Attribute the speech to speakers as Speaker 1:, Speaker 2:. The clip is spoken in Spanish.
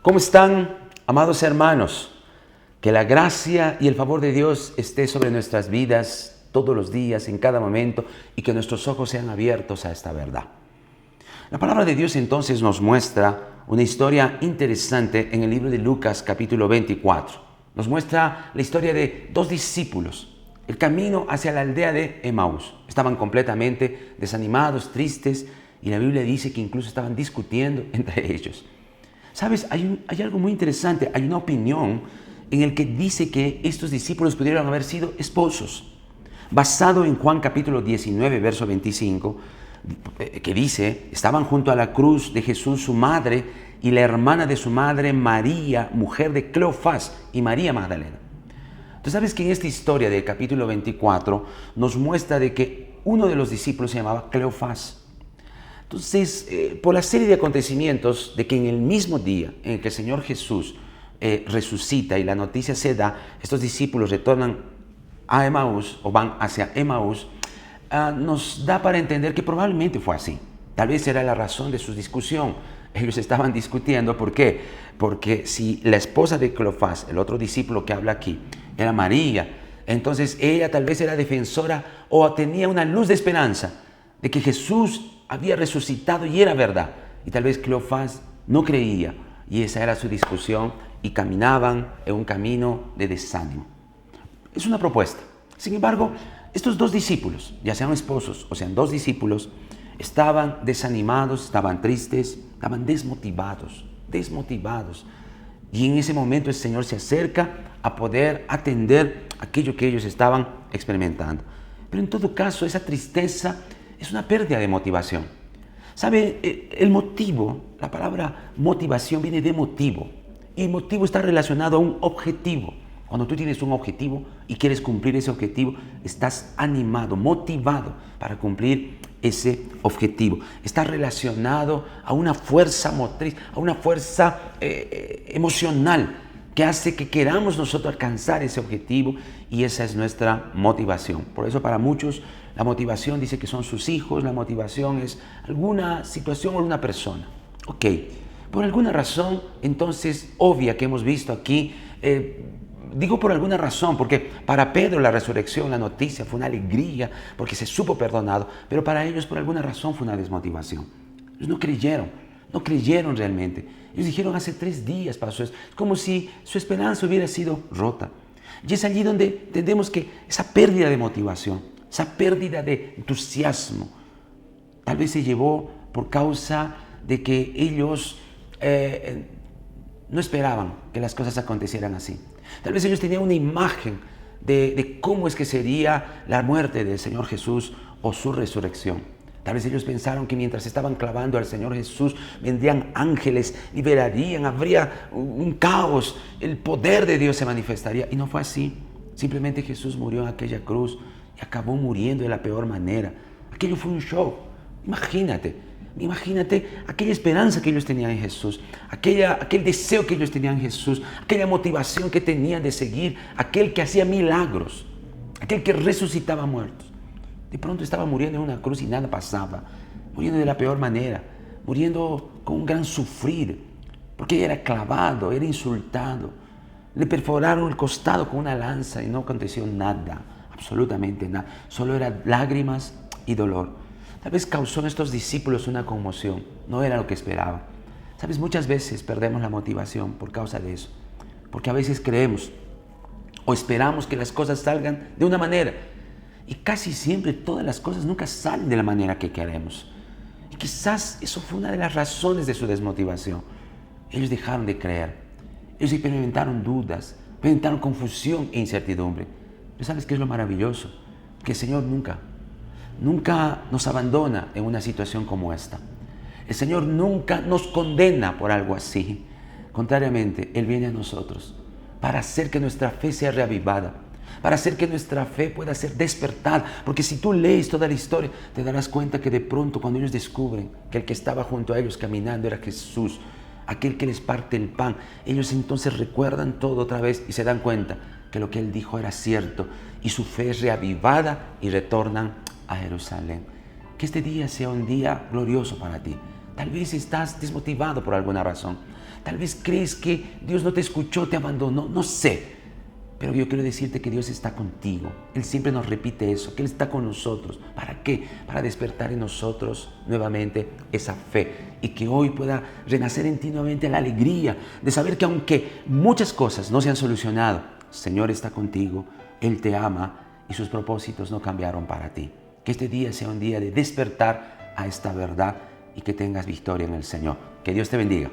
Speaker 1: ¿Cómo están, amados hermanos? Que la gracia y el favor de Dios esté sobre nuestras vidas todos los días, en cada momento, y que nuestros ojos sean abiertos a esta verdad. La palabra de Dios entonces nos muestra una historia interesante en el libro de Lucas, capítulo 24. Nos muestra la historia de dos discípulos, el camino hacia la aldea de Emaús. Estaban completamente desanimados, tristes, y la Biblia dice que incluso estaban discutiendo entre ellos. ¿Sabes? Hay algo muy interesante, hay una opinión en el que dice que estos discípulos pudieron haber sido esposos. Basado en Juan capítulo 19, verso 25, que dice, estaban junto a la cruz de Jesús su madre y la hermana de su madre María, mujer de Cleofás, y María Magdalena. Tú sabes que en esta historia del capítulo 24 nos muestra de que uno de los discípulos se llamaba Cleofás. Entonces, por la serie de acontecimientos de que en el mismo día en el que el Señor Jesús resucita y la noticia se da, estos discípulos retornan a Emaús o van hacia Emaús, nos da para entender que probablemente fue así. Tal vez era la razón de su discusión. Ellos estaban discutiendo, ¿por qué? Porque si la esposa de Cleofás, el otro discípulo que habla aquí, era María, entonces ella tal vez era defensora o tenía una luz de esperanza de que Jesús había resucitado y era verdad. Y tal vez Cleofás no creía, y esa era su discusión, y caminaban en un camino de desánimo. Es una propuesta. Sin embargo, estos dos discípulos, ya sean esposos o sean dos discípulos, estaban desanimados, estaban tristes, estaban desmotivados. Y en ese momento el Señor se acerca a poder atender aquello que ellos estaban experimentando. Pero en todo caso, esa tristeza es una pérdida de motivación. ¿Sabe? El motivo, la palabra motivación viene de motivo. Y motivo está relacionado a un objetivo. Cuando tú tienes un objetivo y quieres cumplir ese objetivo, estás animado, motivado para cumplir ese objetivo. Está relacionado a una fuerza motriz, a una fuerza emocional que hace que queramos nosotros alcanzar ese objetivo, y esa es nuestra motivación. Por eso para muchos la motivación dice que son sus hijos, la motivación es alguna situación o alguna persona. Ok, por alguna razón entonces obvia que hemos visto aquí, digo por alguna razón, porque para Pedro la resurrección, la noticia fue una alegría porque se supo perdonado, pero para ellos por alguna razón fue una desmotivación. Ellos no creyeron realmente. Ellos dijeron, hace 3 días pasó eso. Es como si su esperanza hubiera sido rota. Y es allí donde entendemos que esa pérdida de motivación, esa pérdida de entusiasmo, tal vez se llevó por causa de que ellos no esperaban que las cosas acontecieran así. Tal vez ellos tenían una imagen de cómo es que sería la muerte del Señor Jesús o su resurrección. Tal vez ellos pensaron que mientras estaban clavando al Señor Jesús, vendrían ángeles, liberarían, habría un caos, el poder de Dios se manifestaría. Y no fue así. Simplemente Jesús murió en aquella cruz y acabó muriendo de la peor manera. Aquello fue un show. Imagínate aquella esperanza que ellos tenían en Jesús, aquel deseo que ellos tenían en Jesús, aquella motivación que tenían de seguir, aquel que hacía milagros, aquel que resucitaba muertos. De pronto estaba muriendo en una cruz y nada pasaba, muriendo de la peor manera, muriendo con un gran sufrir, porque era clavado, era insultado, le perforaron el costado con una lanza y no aconteció nada, absolutamente nada, solo eran lágrimas y dolor. Tal vez causó en estos discípulos una conmoción, no era lo que esperaban. Sabes, muchas veces perdemos la motivación por causa de eso, porque a veces creemos o esperamos que las cosas salgan de una manera, y casi siempre todas las cosas nunca salen de la manera que queremos. Y quizás eso fue una de las razones de su desmotivación. Ellos dejaron de creer. Ellos experimentaron dudas, experimentaron confusión e incertidumbre. Pero ¿sabes qué es lo maravilloso? Que el Señor nunca nos abandona en una situación como esta. El Señor nunca nos condena por algo así. Contrariamente, Él viene a nosotros para hacer que nuestra fe sea reavivada, para hacer que nuestra fe pueda ser despertada. Porque si tú lees toda la historia, te darás cuenta que de pronto cuando ellos descubren que el que estaba junto a ellos caminando era Jesús, aquel que les parte el pan, ellos entonces recuerdan todo otra vez y se dan cuenta que lo que Él dijo era cierto, y su fe es reavivada y retornan a Jerusalén. Que este día sea un día glorioso para ti. Tal vez estás desmotivado por alguna razón. Tal vez crees que Dios no te escuchó, te abandonó, no sé. Pero yo quiero decirte que Dios está contigo. Él siempre nos repite eso, que Él está con nosotros. ¿Para qué? Para despertar en nosotros nuevamente esa fe y que hoy pueda renacer en ti nuevamente la alegría de saber que aunque muchas cosas no se han solucionado, el Señor está contigo, Él te ama y sus propósitos no cambiaron para ti. Que este día sea un día de despertar a esta verdad y que tengas victoria en el Señor. Que Dios te bendiga.